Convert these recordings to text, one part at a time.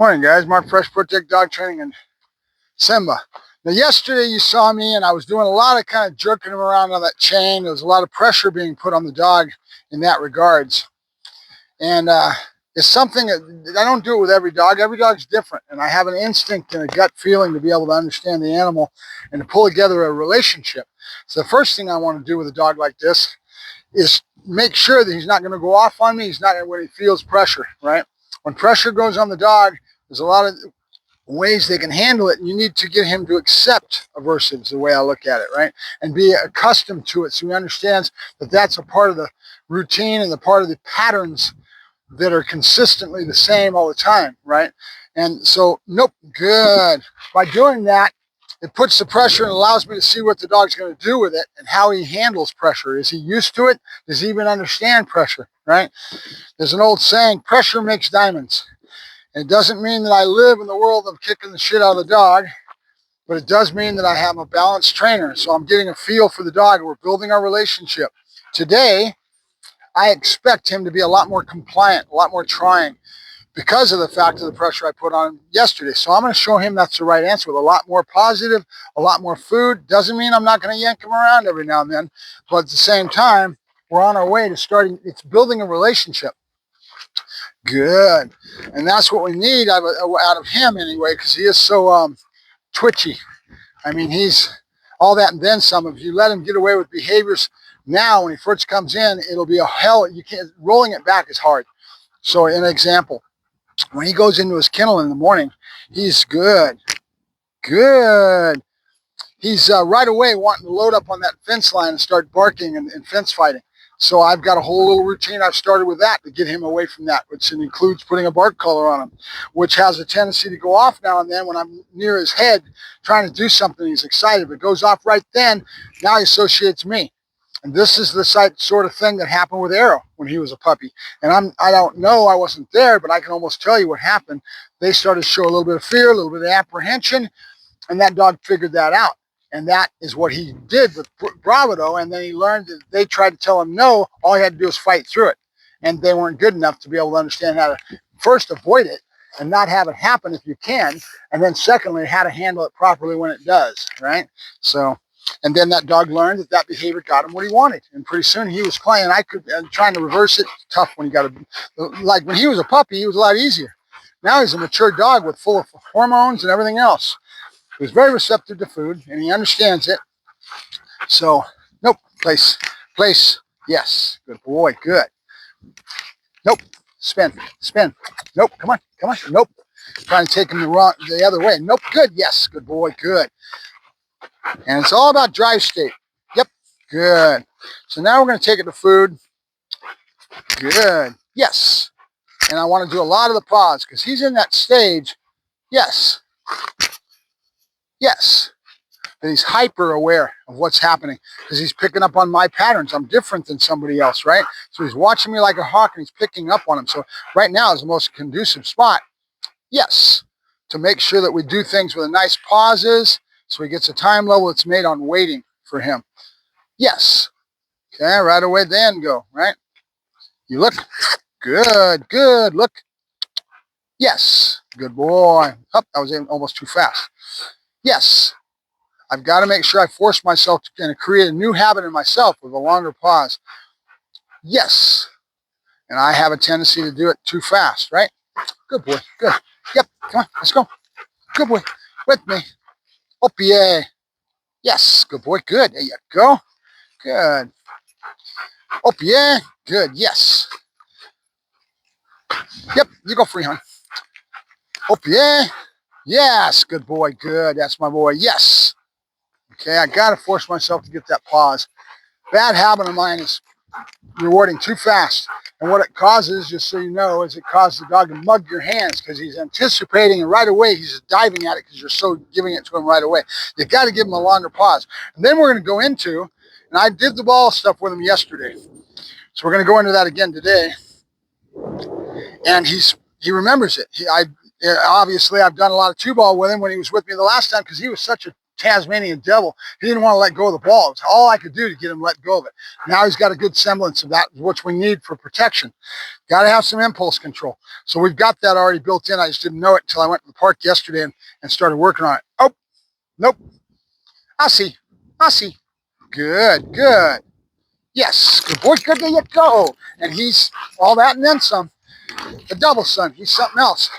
Morning, guys. Mark Fresh Protect Dog Training in Simba. Now, yesterday you saw me and I was doing a lot of kind of jerking him around on that chain. There was a lot of pressure being put on the dog in that regards. And it's something that I don't do it with every dog. Every dog's different. And I have an instinct and a gut feeling to be able to understand the animal and to pull together a relationship. So the first thing I want to do with a dog like this is make sure that he's not going to go off on me. He's not when he feels pressure, right? When pressure goes on the dog, there's a lot of ways they can handle it, and you need to get him to accept aversives, the way I look at it, right? And be accustomed to it so he understands that that's a part of the routine and the part of the patterns that are consistently the same all the time, right? And so, nope, good. By doing that, it puts the pressure and allows me to see what the dog's going to do with it and how he handles pressure. Is he used to it? Does he even understand pressure, right? There's an old saying, pressure makes diamonds. And it doesn't mean that I live in the world of kicking the shit out of the dog, but it does mean that I have a balanced trainer. So I'm getting a feel for the dog and we're building our relationship. Today, I expect him to be a lot more compliant, a lot more trying because of the fact of the pressure I put on him yesterday. So I'm going to show him that's the right answer with a lot more positive, a lot more food. Doesn't mean I'm not going to yank him around every now and then, but at the same time, we're on our way to starting, it's building a relationship. Good. And that's what we need out of him anyway, because he is so twitchy. I mean, he's all that and then some. If you let him get away with behaviors now, when he first comes in, it'll be a hell. You can't, rolling it back is hard. So an example, when he goes into his kennel in the morning, he's good. Good. He's right away wanting to load up on that fence line and start barking and fence fighting. So I've got a whole little routine I've started with that to get him away from that, which includes putting a bark collar on him, which has a tendency to go off now and then when I'm near his head trying to do something. He's excited. If it goes off right then, now he associates me. And this is the sort of thing that happened with Arrow when he was a puppy. And I don't know, I wasn't there, but I can almost tell you what happened. They started to show a little bit of fear, a little bit of apprehension, and that dog figured that out. And that is what he did with bravado. And then he learned that they tried to tell him no, all he had to do was fight through it. And they weren't good enough to be able to understand how to first avoid it and not have it happen if you can. And then secondly, how to handle it properly when it does, right? So, and then that dog learned that that behavior got him what he wanted. And pretty soon he was playing. Trying to reverse it, tough when you got to, like when he was a puppy, he was a lot easier. Now he's a mature dog with full of hormones and everything else. He's very receptive to food, and he understands it. So, nope, place, yes, good boy, good. Nope, spin, nope, come on, nope. Trying to take him the other way, nope, good, yes, good boy, good. And it's all about drive state. Yep, good. So now we're going to take it to food. Good, yes. And I want to do a lot of the pause because he's in that stage, yes. Yes, that he's hyper aware of what's happening because he's picking up on my patterns. I'm different than somebody else, right? So he's watching me like a hawk and he's picking up on him. So right now is the most conducive spot. Yes, to make sure that we do things with a nice pauses so he gets a time level that's made on waiting for him. Yes. Okay, right away then go, right? You look. Good, good. Look. Yes. Good boy. Oh, I was almost too fast. Yes, I've got to make sure I force myself to create a new habit in myself with a longer pause. Yes, and I have a tendency to do it too fast, right? Good boy, good. Yep, come on, let's go. Good boy, with me. Up, yeah. Yes, good boy, good. There you go. Good. Up, yeah. Good, yes. Yep, you go free, hon. Up, yeah. Yes, good boy, good. That's my boy, yes. Okay, I got to force myself to get that pause. Bad habit of mine is rewarding too fast. And what it causes, just so you know, is it causes the dog to mug your hands because he's anticipating and right away he's just diving at it because you're so giving it to him right away. You've got to give him a longer pause. And then we're going to go into, and I did the ball stuff with him yesterday. So we're going to go into that again today. And he remembers it. Obviously, I've done a lot of two ball with him when he was with me the last time because he was such a Tasmanian devil. He didn't want to let go of the ball. It's all I could do to get him to let go of it. Now he's got a good semblance of that, which we need for protection. Got to have some impulse control. So we've got that already built in. I just didn't know it until I went to the park yesterday and started working on it. Oh, nope. I see. I see. Good, good. Yes, good boy, good, there you go. And he's all that and then some. The double son, he's something else.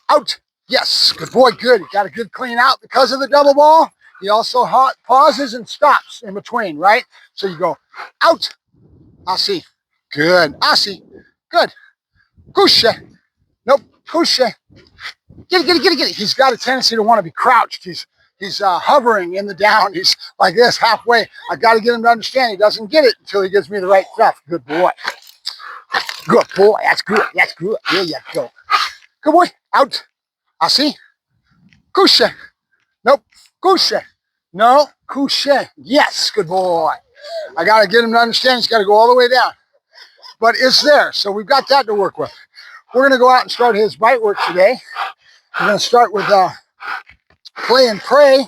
Out. Yes, good boy, good. He got a good clean out because of the double ball. He also pauses and stops in between, right? So you go out. I see. Good. I see. Good. Couche. Nope. Couche. Get it, get it, get it, get it. He's got a tendency to want to be crouched. He's hovering in the down. He's like this halfway. I got to get him to understand he doesn't get it until he gives me the right stuff. Good boy. Good boy. That's good. That's good. There you go. Good boy. Out. I see. Couche. Nope. Couche. No. Couche. Yes. Good boy. I got to get him to understand he's got to go all the way down. But it's there. So we've got that to work with. We're going to go out and start his bite work today. We're going to start with play and pray.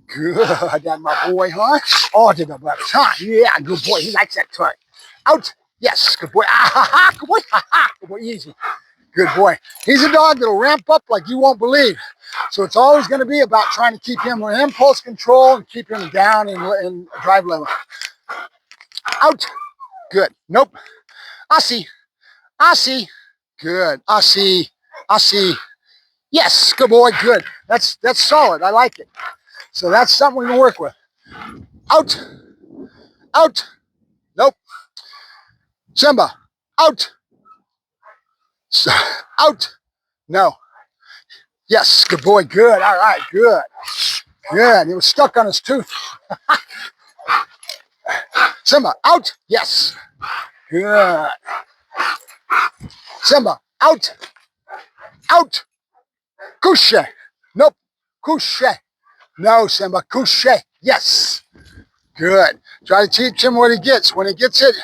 Good. That's my boy, huh? Oh, did the butters, huh? Yeah, good boy. He likes that toy. Out. Yes. Good boy. Ah, ha, ha. Good boy. Ha, ha. Good boy. Easy. Good boy. He's a dog that'll ramp up like you won't believe. So it's always going to be about trying to keep him with impulse control and keep him down in drive level. Out. Good. Nope. I see. I see. Good. I see. I see. Yes. Good boy. Good. That's solid. I like it. So that's something we can work with. Out. Out. Nope. Simba. Out. Out. No. Yes. Good boy. Good. All right. Good. Good. He was stuck on his tooth. Simba. Out. Yes. Good. Simba. Out. Out. Couche. Nope. Couche. No, Simba. Couche. Yes. Good. Try to teach him what he gets. When he gets it,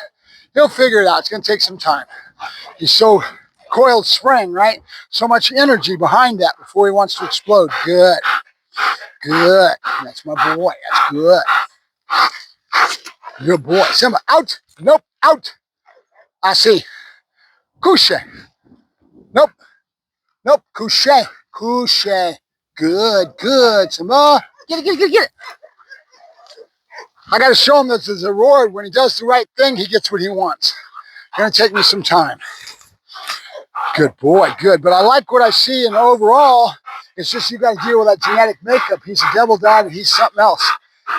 he'll figure it out. It's going to take some time. He's so coiled spring, right? So much energy behind that before he wants to explode. Good. Good. That's my boy. That's good. Good boy. Simba. Out. Nope. Out. I see. Couche. Nope. Nope. Couche. Couche. Good. Good. Simba. Get it, get it, get it, get it. I got to show him that there's a reward. When he does the right thing, he gets what he wants. It's going to take me some time. Good boy, good. But I like what I see, and overall, it's just you got to deal with that genetic makeup. He's a devil dog, and he's something else.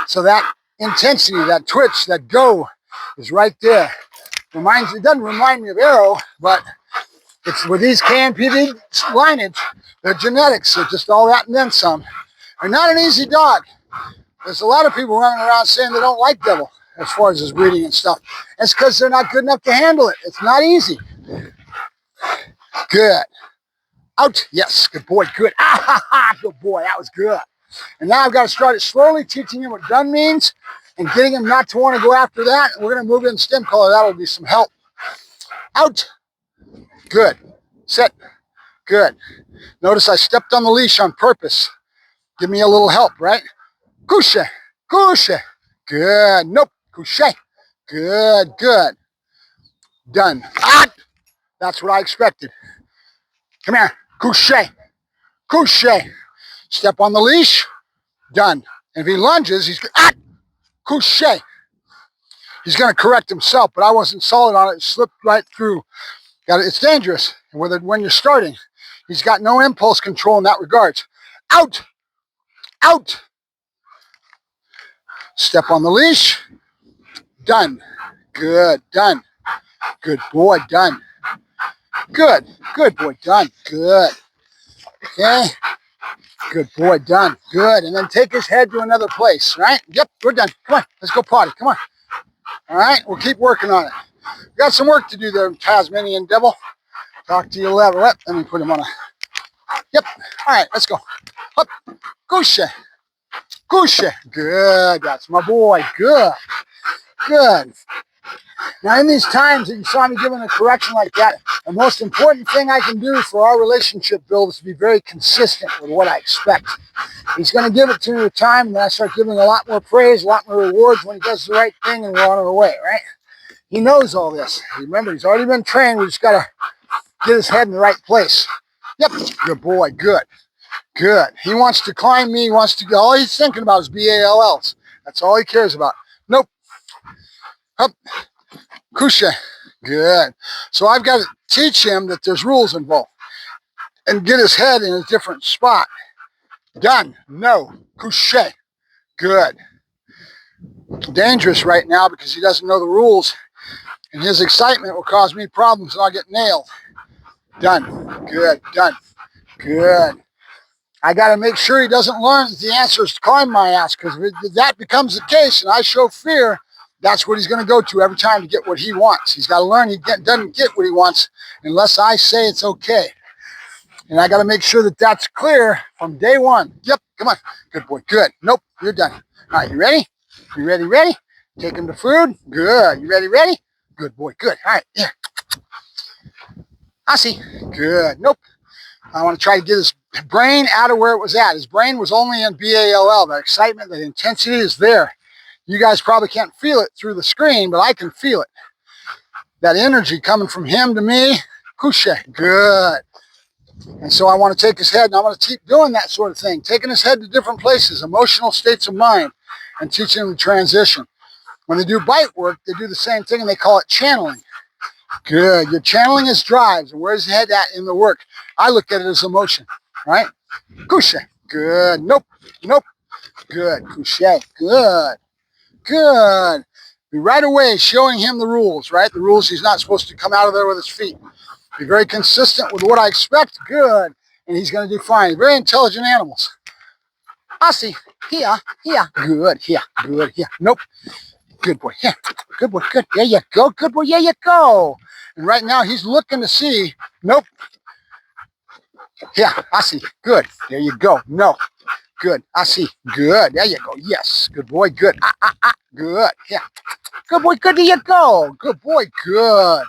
So that intensity, that twitch, that go is right there. It doesn't remind me of Arrow, but it's with these KNPD lineage, they're genetics. They're just all that and then some. They're not an easy dog. There's a lot of people running around saying they don't like devil as far as his breeding and stuff. It's because they're not good enough to handle it. It's not easy. Good. Out. Yes. Good boy. Good. Ah, ha, ha. Good boy. That was good. And now I've got to start it slowly, teaching him what done means and getting him not to want to go after that. We're going to move in stem color. That'll be some help. Out. Good. Sit. Good. Notice I stepped on the leash on purpose. Give me a little help, right? Couche. Couche. Good. Nope. Couche. Good. Good. Done. Ah! That's what I expected. Come here. Couche. Couche. Step on the leash. Done. And if he lunges, he's couche. He's going to correct himself, but I wasn't solid on it. It slipped right through. It's dangerous when you're starting. He's got no impulse control in that regard. Out. Out. Step on the leash. Done. Good. Done. Good boy. Done. Good. Good boy. Done. Good. Okay. Good boy. Done. Good. And then take his head to another place, right? Yep. We're done. Come on. Let's go potty. Come on. All right. We'll keep working on it. We've got some work to do there, Tasmanian devil. Talk to you later. Let me put him on a... Yep. All right. Let's go. Up. Couche. Couche. Good. That's my boy. Good. Good. Now, in these times that you saw me giving a correction like that, the most important thing I can do for our relationship build is to be very consistent with what I expect. He's going to give it to me with time, and then I start giving a lot more praise, a lot more rewards when he does the right thing, and we're on our way, right? He knows all this. Remember, he's already been trained. We just got to get his head in the right place. Yep, good boy, good. Good. He wants to climb me. He wants to go. All he's thinking about is BALLs. That's all he cares about. Nope. Up. Couche. Good. So I've got to teach him that there's rules involved and get his head in a different spot. Done. No. Couche. Good. Dangerous right now because he doesn't know the rules, and his excitement will cause me problems and I'll get nailed. Done. Good. Done. Good. I got to make sure he doesn't learn that the answer is to climb my ass, because if that becomes the case and I show fear, that's what he's going to go to every time to get what he wants. He's got to learn he doesn't get what he wants unless I say it's okay. And I got to make sure that that's clear from day one. Yep, come on. Good boy, good. Nope, you're done. All right, you ready? You ready? Take him to food. Good. You ready? Good boy, good. All right, here. I see. Good. Nope. I want to try to get his brain out of where it was at. His brain was only in BALL. The excitement, the intensity is there. You guys probably can't feel it through the screen, but I can feel it. That energy coming from him to me. Couche. Good. And so I want to take his head, and I'm going to keep doing that sort of thing, taking his head to different places, emotional states of mind, and teaching him to transition. When they do bite work, they do the same thing, and they call it channeling. Good. You're channeling his drives. And where's his head at in the work? I look at it as emotion, right? Couche. Good. Nope. Good. Couche. Good. Good. Be right away showing him the rules, right? The rules he's not supposed to come out of there with his feet. Be very consistent with what I expect. Good. And he's going to do fine. Very intelligent animals. I see. Here. Good. Here. Good. Here. Nope. Good boy. Here. Good boy. Good. There you go. Good boy. There you go. And right now he's looking to see. Nope. Here. I see. Good. There you go. No. Good. I see. Good. There you go. Yes. Good boy. Good. Good. Yeah. Good boy. Good. There you go. Good boy. Good.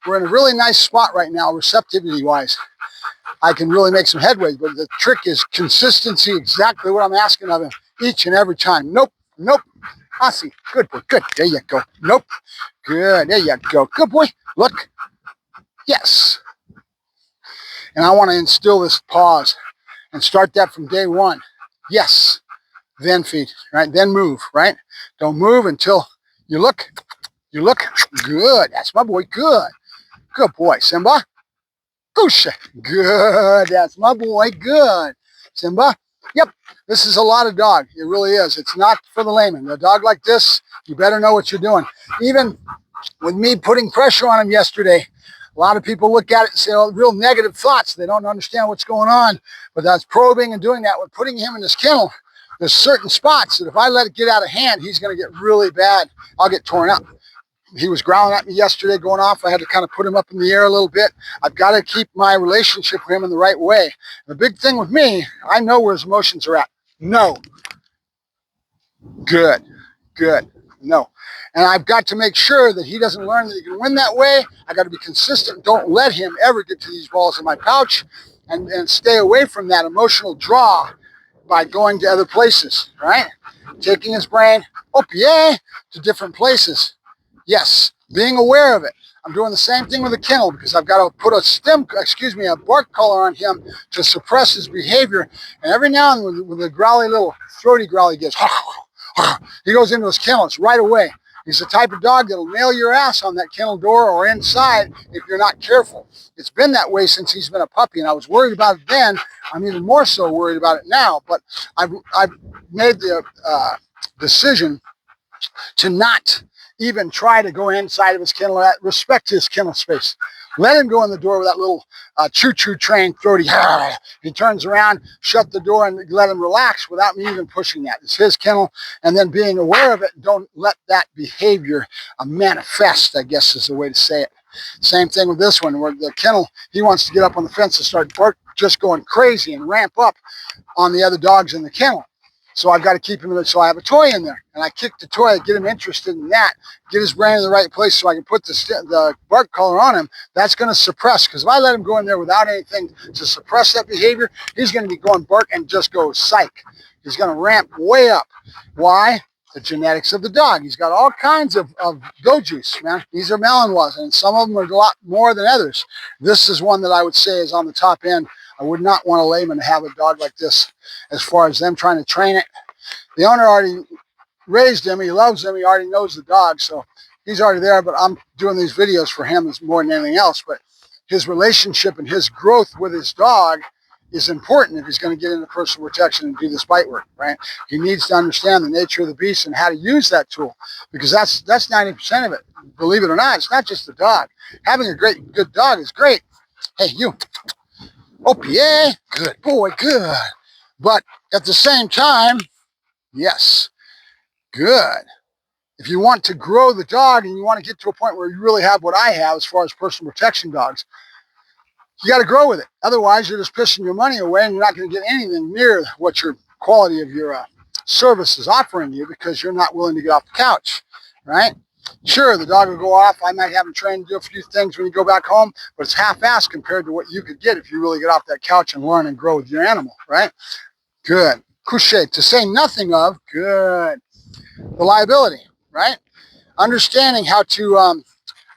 We're in a really nice spot right now, receptivity-wise. I can really make some headway, but the trick is consistency, exactly what I'm asking of him each and every time. Nope. I see. Good boy. Good. There you go. Nope. Good. There you go. Good boy. Look. Yes. And I want to instill this pause and start that from day one. Yes. Then feed, right? Then move, right? Don't move until you look. Good. That's my boy. Good. Good boy. Simba. Couche. Good. That's my boy. Good. Simba. Yep. This is a lot of dog. It really is. It's not for the layman. A dog like this, you better know what you're doing. Even with me putting pressure on him yesterday, a lot of people look at it and say, oh, real negative thoughts. They don't understand what's going on. But that's probing and doing that. With putting him in this kennel, there's certain spots that if I let it get out of hand, he's going to get really bad. I'll get torn up. He was growling at me yesterday, going off. I had to kind of put him up in the air a little bit. I've got to keep my relationship with him in the right way. The big thing with me, I know where his emotions are at. No. Good. No. And I've got to make sure that he doesn't learn that he can win that way. I got to be consistent. Don't let him ever get to these balls in my pouch, and stay away from that emotional draw by going to other places, right? Taking his brain, to different places. Yes, being aware of it. I'm doing the same thing with the kennel because I've got to put a bark collar on him to suppress his behavior. And every now and then with a growly little throaty growl he gets, he goes into his kennel. It's right away. He's the type of dog that'll nail your ass on that kennel door or inside if you're not careful. It's been that way since he's been a puppy, and I was worried about it then. I'm even more so worried about it now, but I've made the decision to not even try to go inside of his kennel, respect his kennel space. Let him go in the door with that little choo-choo train throaty. He turns around, shut the door, and let him relax without me even pushing that. It's his kennel, and then being aware of it. Don't let that behavior manifest, I guess is the way to say it. Same thing with this one, where the kennel, he wants to get up on the fence and start just going crazy and ramp up on the other dogs in the kennel. So I've got to keep him in there. So I have a toy in there, and I kick the toy to get him interested in that, get his brain in the right place so I can put the bark collar on him. That's going to suppress, because if I let him go in there without anything to suppress that behavior, he's going to be going bark and just go psych. He's going to ramp way up. Why? The genetics of the dog. He's got all kinds of go juice, man. These are Malinois, and some of them are a lot more than others. This is one that I would say is on the top end. I would not want a layman to have a dog like this as far as them trying to train it. The owner already raised him. He loves him. He already knows the dog, so he's already there, but I'm doing these videos for him more than anything else. But his relationship and his growth with his dog is important if he's going to get into personal protection and do this bite work, right? He needs to understand the nature of the beast and how to use that tool, because that's 90% of it. Believe it or not, it's not just the dog. Having a good dog is great. Hey, you. Oh, yeah, good boy, good. But at the same time, yes, good. If you want to grow the dog and you want to get to a point where you really have what I have as far as personal protection dogs, you got to grow with it. Otherwise, you're just pissing your money away and you're not going to get anything near what your quality of your service is offering you, because you're not willing to get off the couch, right? Sure, the dog will go off. I might have him trained to do a few things when you go back home, but it's half-assed compared to what you could get if you really get off that couch and learn and grow with your animal, right? Good. Couché. To say nothing of, good, the liability, right? Understanding how to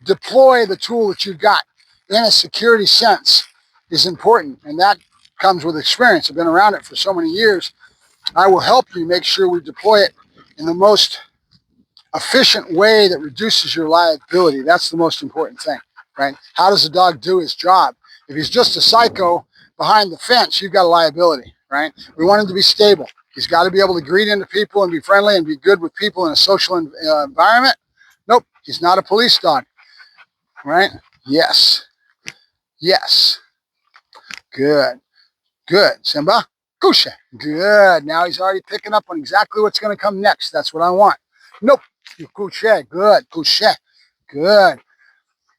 deploy the tool that you've got in a security sense is important, and that comes with experience. I've been around it for so many years. I will help you make sure we deploy it in the most efficient way that reduces your liability. That's the most important thing, right? How does the dog do his job? If he's just a psycho behind the fence, you've got a liability, right? We want him to be stable. He's got to be able to greet into people and be friendly and be good with people in a social environment. Nope, he's not a police dog, right? Yes. Yes. Good. Good. Simba. Couché. Good. Now he's already picking up on exactly what's going to come next. That's what I want. Nope. Couché. Good. Couché. Good.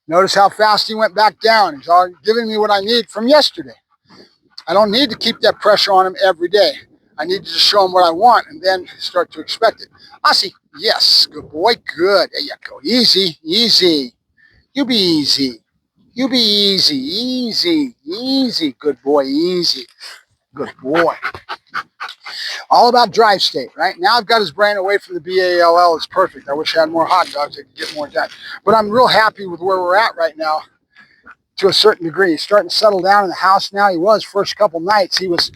Notice how fast he went back down. He's already giving me what I need from yesterday. I don't need to keep that pressure on him every day. I need to just show him what I want and then start to expect it. Aussie. Yes. Good boy. Good. There you go. Easy. Easy. You be easy. You be easy, easy, easy. Good boy, easy. Good boy. All about drive state, right? Now I've got his brain away from the BALL. It's perfect. I wish I had more hot dogs. I could get more done. But I'm real happy with where we're at right now to a certain degree. He's starting to settle down in the house now. He was first couple nights. He was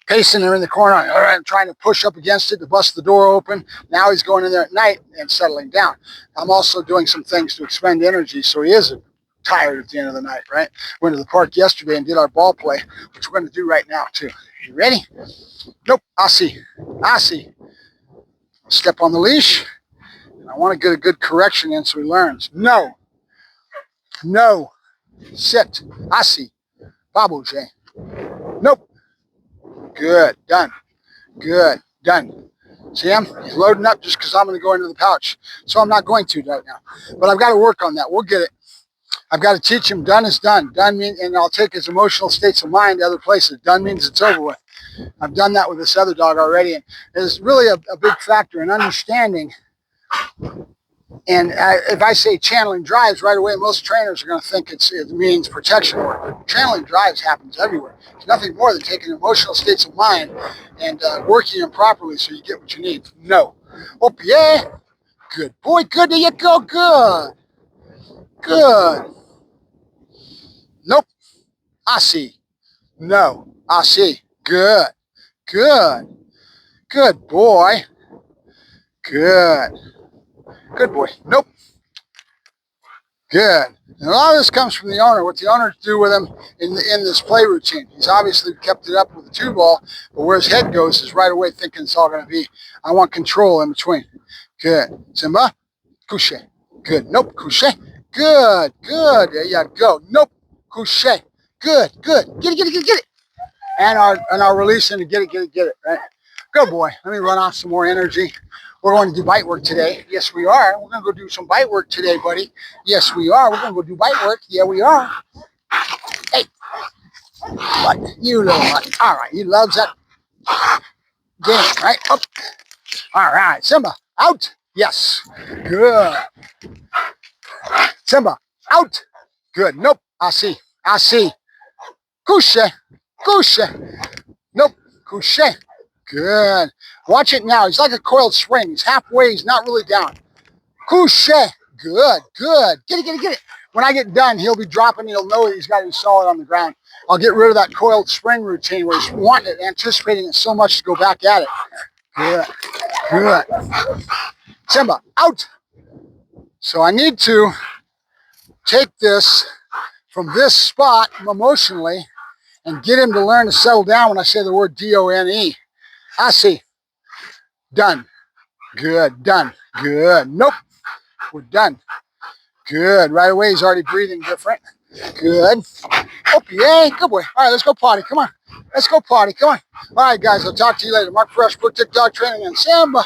pacing there in the corner, trying to push up against it to bust the door open. Now he's going in there at night and settling down. I'm also doing some things to expend energy, so he is tired at the end of the night, right? Went to the park yesterday and did our ball play, which we're going to do right now too. You ready? Nope. Aussie. Aussie. Step on the leash. I want to get a good correction in so he learns. No. No. Sit. Aussie. Babouche. Nope. Good. Done. Good. Done. See him? He's loading up just because I'm going to go into the pouch. So I'm not going to right now. But I've got to work on that. We'll get it. I've got to teach him done is done. Done means, and I'll take his emotional states of mind to other places. Done means it's over with. I've done that with this other dog already, and it's really a big factor in understanding. And if I say channeling drives right away, most trainers are going to think it means protection work. But channeling drives happens everywhere. It's nothing more than taking emotional states of mind and working them properly so you get what you need. No. Oh, yeah. Good boy. Good. There you go. Good. Good. Nope. I see. No. I see. Good. Good. Good boy. Good. Good boy. Nope. Good. And a lot of this comes from the owner. What the owner do with him in this play routine. He's obviously kept it up with the 2-ball, but where his head goes is right away thinking it's all going to be. I want control in between. Good. Simba. Couché. Good. Nope. Couché. Good. Good. There you go. Nope. Couché. Good. Good. Get it. Get it. Get it. Get it. And our release and get it. Get it. Get it. Right. Good boy. Let me run off some more energy. We're going to do bite work today. Yes, we are. We're going to go do some bite work today, buddy. Yes, we are. We're going to go do bite work. Yeah, we are. Hey. What? You little what? All right. He loves that. game, right? Up. All right, Simba, out. Yes, good. Simba, out. Good. Nope. I see. Couche. Nope. Couche. Good. Watch it now. He's like a coiled spring. He's halfway. He's not really down. Couche. Good. Get it. When I get done, he'll be dropping. He'll know he's got to be solid on the ground. I'll get rid of that coiled spring routine where he's wanting it, anticipating it so much to go back at it. Good. Simba, out. So I need to take this from this spot emotionally and get him to learn to settle down when I say the word D-O-N-E. I see. Done. Good. Done. Good. Nope. We're done. Good. Right away, he's already breathing different. Good. Oh, yay. Good boy. All right, let's go potty. Come on. Let's go potty. Come on. All right, guys, I'll talk to you later. Mark Ferrasci, TikTok training, and Simba.